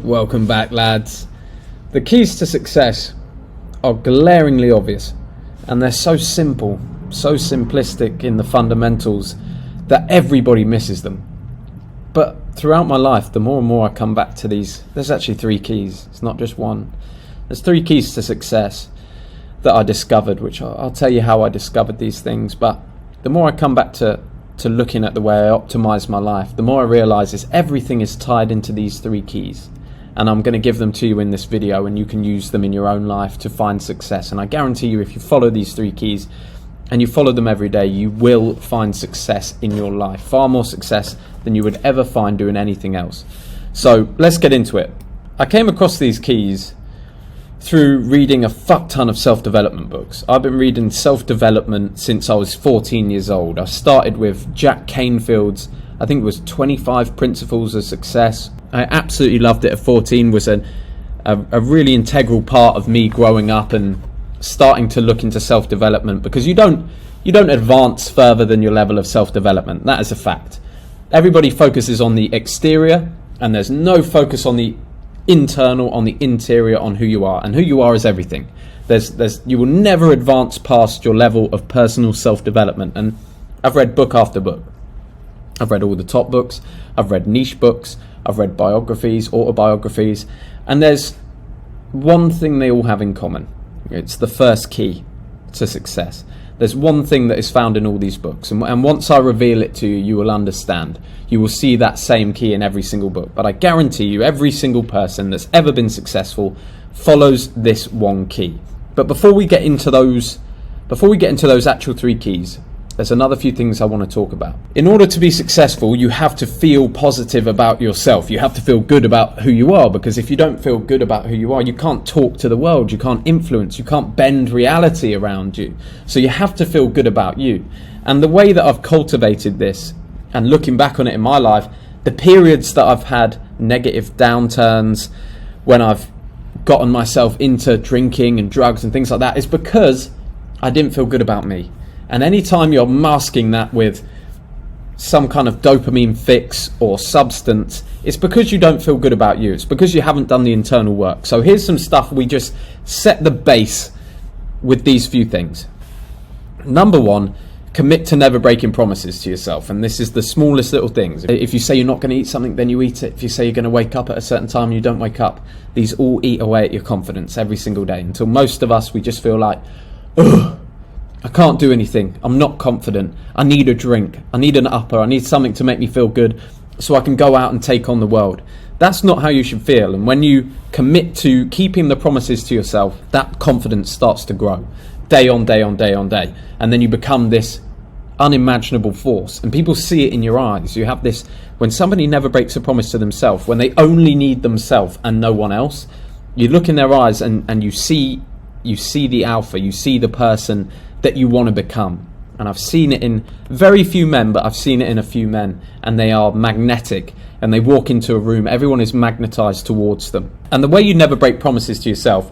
Welcome back, lads. The keys to success are glaringly obvious, and they're so simple, so simplistic in the fundamentals that everybody misses them. But throughout my life, the more and more I come back to these, there's actually three keys. It's not just one. There's three keys to success that I discovered, which I'll tell you how I discovered these things. But the more I come back to looking at the way I optimize my life, the more I realize is everything is tied into these three keys. And I'm going to give them to you in this video, and you can use them in your own life to find success. And I guarantee you, if you follow these three keys and you follow them every day, you will find success in your life. Far more success than you would ever find doing anything else. So let's get into it. I came across these keys through reading a fuck ton of self-development books. I've been reading self-development since I was 14 years old. I started with Jack Canfield's, I think it was 25 Principles of Success. I absolutely loved it at 14. Was a really integral part of me growing up and starting to look into self-development, because you don't advance further than your level of self-development. That is a fact. Everybody focuses on the exterior, and there's no focus on the internal, on the interior, on who you are. And who you are is everything. You will never advance past your level of personal self-development. And I've read book after book. I've read all the top books. I've read niche books. I've read biographies, autobiographies. And there's one thing they all have in common. It's the first key to success. There's one thing that is found in all these books. And once I reveal it to you, you will understand. You will see that same key in every single book. But I guarantee you, every single person that's ever been successful follows this one key. But before we get into those actual three keys, there's another few things I want to talk about. In order to be successful, you have to feel positive about yourself. You have to feel good about who you are, because if you don't feel good about who you are, you can't talk to the world, you can't influence, you can't bend reality around you. So you have to feel good about you. And the way that I've cultivated this, and looking back on it in my life, the periods that I've had negative downturns, when I've gotten myself into drinking and drugs and things like that, is because I didn't feel good about me. And anytime you're masking that with some kind of dopamine fix or substance, it's because you don't feel good about you. It's because you haven't done the internal work. So here's some stuff. We just set the base with these few things. Number one, commit to never breaking promises to yourself. And this is the smallest little things. If you say you're not going to eat something, then you eat it. If you say you're going to wake up at a certain time, you don't wake up. These all eat away at your confidence every single day, until most of us, we just feel like, ugh, I can't do anything. I'm not confident. I need a drink. I need an upper. I need something to make me feel good so I can go out and take on the world. That's not how you should feel. And when you commit to keeping the promises to yourself, that confidence starts to grow day on day on day on day. And then you become this unimaginable force. And people see it in your eyes. You have this, when somebody never breaks a promise to themselves, when they only need themselves and no one else, you look in their eyes and you see the alpha, you see the person that you want to become. And I've seen it in very few men, but I've seen it in a few men, and they are magnetic, and they walk into a room, everyone is magnetized towards them. And the way you never break promises to yourself,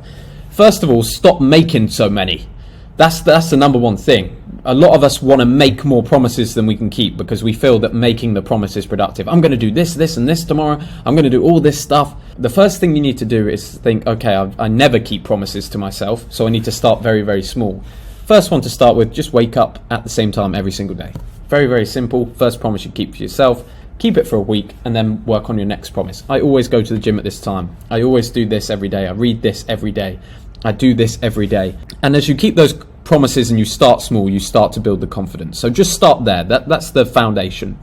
first of all, stop making so many. That's the number one thing. A lot of us want to make more promises than we can keep, because we feel that making the promise is productive. I'm going to do this, this, and this tomorrow. I'm going to do all this stuff. The first thing you need to do is think, okay, I never keep promises to myself, so I need to start very, very small. First one to start with, just wake up at the same time every single day. Very, very simple. First promise you keep for yourself. Keep it for a week and then work on your next promise. I always go to the gym at this time. I always do this every day. I read this every day. I do this every day. And as you keep those promises and you start small, you start to build the confidence. So just start there. That's the foundation.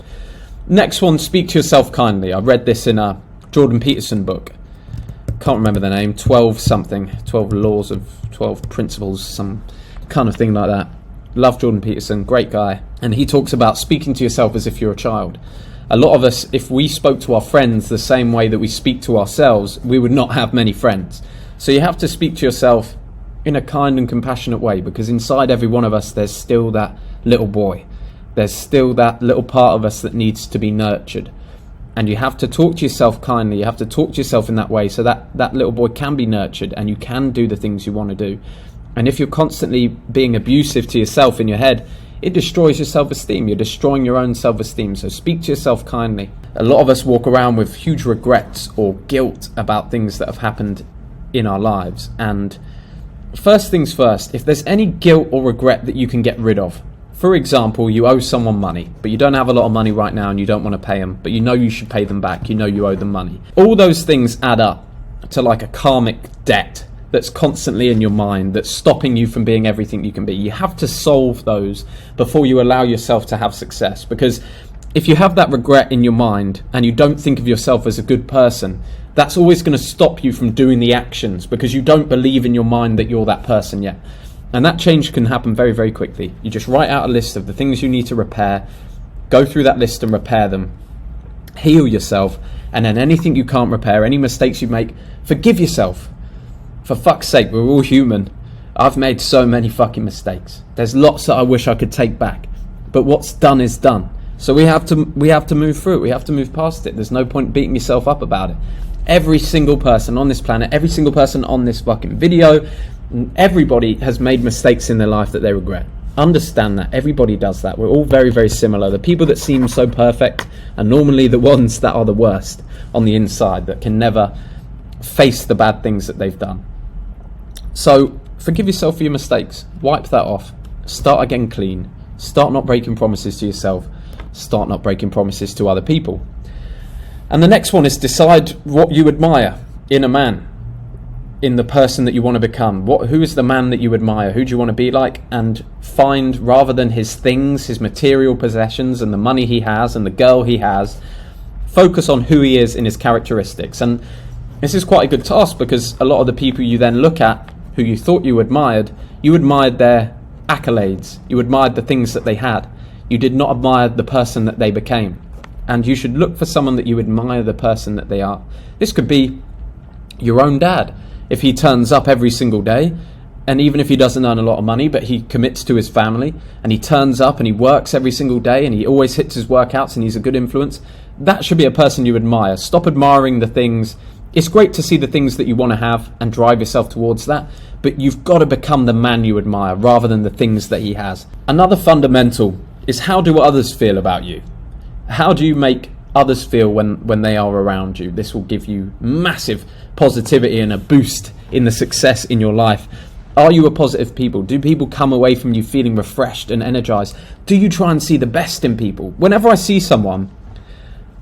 Next one, speak to yourself kindly. I read this in a Jordan Peterson book. Can't remember the name. 12 laws of 12 principles, some kind of thing like that. Love Jordan Peterson, great guy. And he talks about speaking to yourself as if you're a child. A lot of us, if we spoke to our friends the same way that we speak to ourselves, we would not have many friends. So you have to speak to yourself in a kind and compassionate way, because inside every one of us, there's still that little boy. There's still that little part of us that needs to be nurtured. And you have to talk to yourself kindly. You have to talk to yourself in that way so that little boy can be nurtured and you can do the things you want to do. And if you're constantly being abusive to yourself in your head, it destroys your self-esteem. You're destroying your own self-esteem. So speak to yourself kindly. A lot of us walk around with huge regrets or guilt about things that have happened in our lives. And first things first, if there's any guilt or regret that you can get rid of, for example, you owe someone money, but you don't have a lot of money right now and you don't want to pay them, but you know you should pay them back, you know you owe them money. All those things add up to like a karmic debt that's constantly in your mind, that's stopping you from being everything you can be. You have to solve those before you allow yourself to have success, because if you have that regret in your mind and you don't think of yourself as a good person, that's always going to stop you from doing the actions, because you don't believe in your mind that you're that person yet. And that change can happen very, very quickly. You just write out a list of the things you need to repair, go through that list and repair them, heal yourself, and then anything you can't repair, any mistakes you make, forgive yourself. For fuck's sake, we're all human. I've made so many fucking mistakes. There's lots that I wish I could take back, but what's done is done. So we have to move through it. We have to move past it. There's no point beating yourself up about it. Every single person on this planet, every single person on this fucking video, everybody has made mistakes in their life that they regret. Understand that. Everybody does that. We're all very, very similar. The people that seem so perfect are normally the ones that are the worst on the inside, that can never face the bad things that they've done. So forgive yourself for your mistakes. Wipe that off. Start again clean. Start not breaking promises to yourself. Start not breaking promises to other people. And the next one is decide what you admire in a man, in the person that you want to become. Who is the man that you admire? Who do you want to be like? And find, rather than his things, his material possessions and the money he has and the girl he has, focus on who he is in his characteristics. And this is quite a good task, because a lot of the people you then look at who you thought you admired their accolades. You admired the things that they had. You did not admire the person that they became. And you should look for someone that you admire the person that they are. This could be your own dad. If he turns up every single day, and even if he doesn't earn a lot of money, but he commits to his family, and he turns up and he works every single day, and he always hits his workouts, and he's a good influence, that should be a person you admire. Stop admiring the things. It's great to see the things that you want to have and drive yourself towards that, but you've got to become the man you admire rather than the things that he has. Another fundamental is, how do others feel about you? How do you make others feel when they are around you? This will give you massive positivity and a boost in the success in your life. Are you a positive people? Do people come away from you feeling refreshed and energized? Do you try and see the best in people? Whenever I see someone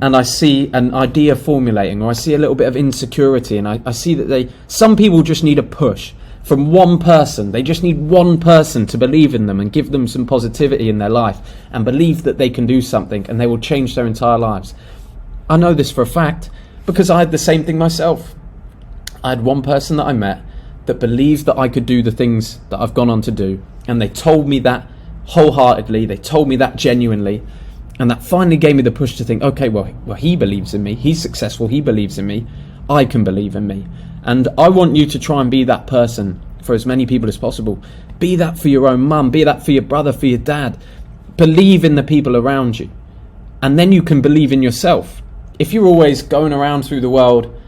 and I see an idea formulating, or I see a little bit of insecurity, and I see that some people just need a push from one person. They just need one person to believe in them and give them some positivity in their life and believe that they can do something, and they will change their entire lives. I know this for a fact because I had the same thing myself. I had one person that I met that believed that I could do the things that I've gone on to do, and they told me that wholeheartedly. They told me that genuinely, and that finally gave me the push to think, okay, well he believes in me, he's successful, he believes in me, I can believe in me. And I want you to try and be that person for as many people as possible. Be that for your own mum, be that for your brother, for your dad. Believe in the people around you, and then you can believe in yourself. If you're always going around through the world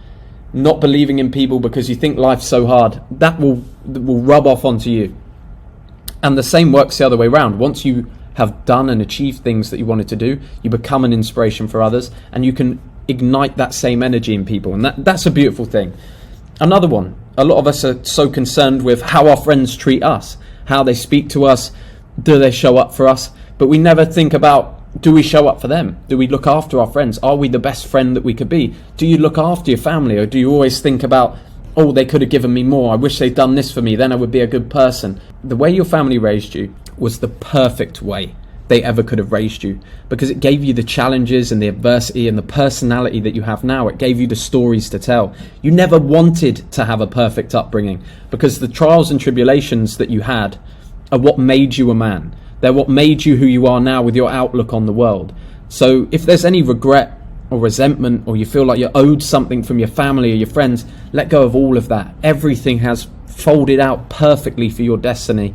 not believing in people because you think life's so hard, that will rub off onto you. And the same works the other way around. Once you have done and achieved things that you wanted to do, you become an inspiration for others, and you can ignite that same energy in people, and that's a beautiful thing. Another one, a lot of us are so concerned with how our friends treat us, how they speak to us, do they show up for us, but we never think about, do we show up for them? Do we look after our friends? Are we the best friend that we could be? Do you look after your family, or do you always think about, oh, they could have given me more, I wish they'd done this for me, then I would be a good person? The way your family raised you was the perfect way they ever could have raised you, because it gave you the challenges and the adversity and the personality that you have now. It gave you the stories to tell. You never wanted to have a perfect upbringing, because the trials and tribulations that you had are what made you a man. They're what made you who you are now with your outlook on the world. So if there's any regret or resentment, or you feel like you're owed something from your family or your friends, let go of all of that. Everything has folded out perfectly for your destiny,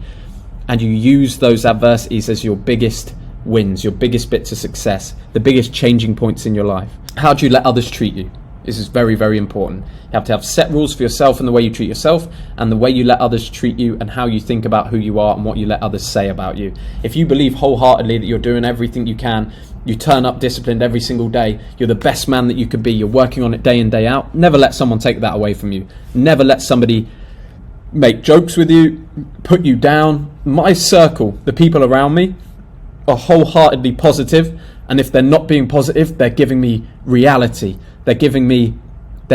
and you use those adversities as your biggest wins, your biggest bits of success, the biggest changing points in your life. How do you let others treat you? This is very, very important. You have to have set rules for yourself and the way you treat yourself and the way you let others treat you and how you think about who you are and what you let others say about you. If you believe wholeheartedly that you're doing everything you can, you turn up disciplined every single day, you're the best man that you could be, you're working on it day in, day out, never let someone take that away from you. Never let somebody make jokes with you, put you down. My circle, the people around me, are wholeheartedly positive, and if they're not being positive, they're giving me reality. They're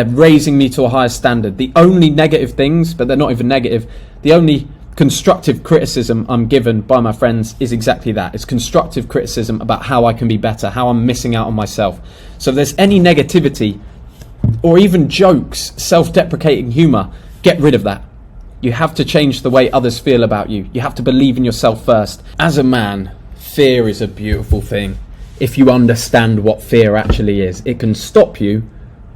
raising me to a higher standard. The only negative things, but they're not even negative, the only constructive criticism I'm given by my friends is exactly that. It's constructive criticism about how I can be better, how I'm missing out on myself. So if there's any negativity, or even jokes, self-deprecating humour, get rid of that. You have to change the way others feel about you. You have to believe in yourself first. As a man, fear is a beautiful thing. If you understand what fear actually is, it can stop you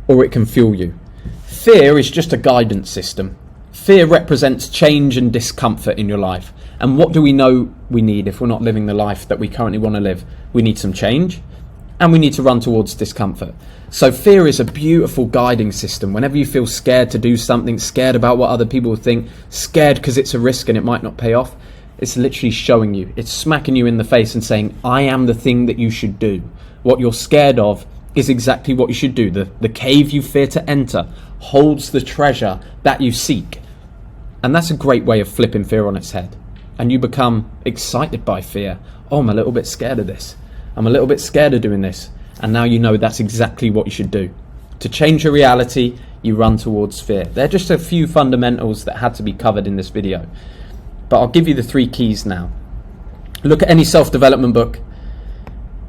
or it can fuel you. Fear is just a guidance system. Fear represents change and discomfort in your life. And what do we know we need if we're not living the life that we currently want to live? We need some change and we need to run towards discomfort. So fear is a beautiful guiding system. Whenever you feel scared to do something, scared about what other people will think, scared because it's a risk and it might not pay off, it's literally showing you, it's smacking you in the face and saying, I am the thing that you should do. What you're scared of is exactly what you should do. The cave you fear to enter holds the treasure that you seek. And that's a great way of flipping fear on its head. And you become excited by fear. Oh, I'm a little bit scared of this. I'm a little bit scared of doing this. And now you know that's exactly what you should do. To change your reality, you run towards fear. They're just a few fundamentals that had to be covered in this video. But I'll give you the 3 keys now. Look at any self-development book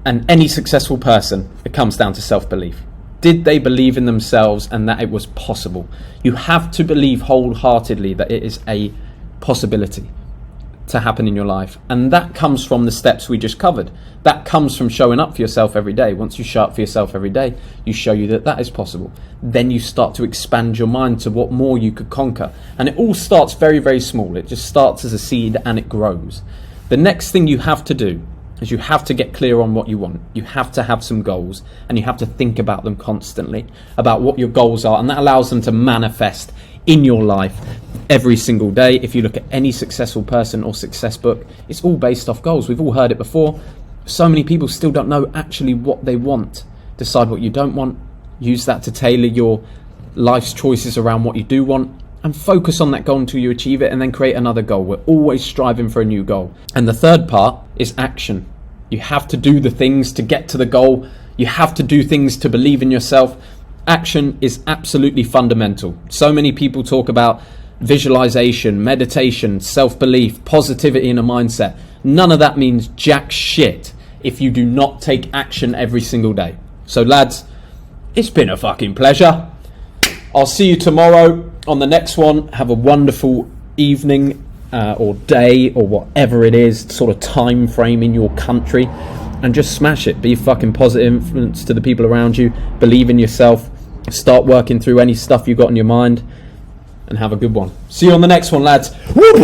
and any successful person. It comes down to self-belief. Did they believe in themselves and that it was possible? You have to believe wholeheartedly that it is a possibility to happen in your life. And that comes from the steps we just covered. That comes from showing up for yourself every day. Once you show up for yourself every day, you show you that that is possible. Then you start to expand your mind to what more you could conquer. And it all starts very, very small. It just starts as a seed and it grows. The next thing you have to do is you have to get clear on what you want. You have to have some goals and you have to think about them constantly, about what your goals are, and that allows them to manifest in your life every single day. If you look at any successful person or success book, it's all based off goals. We've all heard it before. So many people still don't know actually what they want. Decide what you don't want. Use that to tailor your life's choices around what you do want, and focus on that goal until you achieve it, and then create another goal. We're always striving for a new goal. And the third part is action. You have to do the things to get to the goal. You have to do things to believe in yourself. Action is absolutely fundamental. So many people talk about visualization, meditation, self-belief, positivity in a mindset. None of that means jack shit if you do not take action every single day. So lads, it's been a fucking pleasure. I'll see you tomorrow on the next one. Have a wonderful evening or day or whatever it is, sort of time frame in your country, and just smash it. Be a fucking positive influence to the people around you. Believe in yourself. Start working through any stuff you've got in your mind, and have a good one. See you on the next one, lads. Whoop!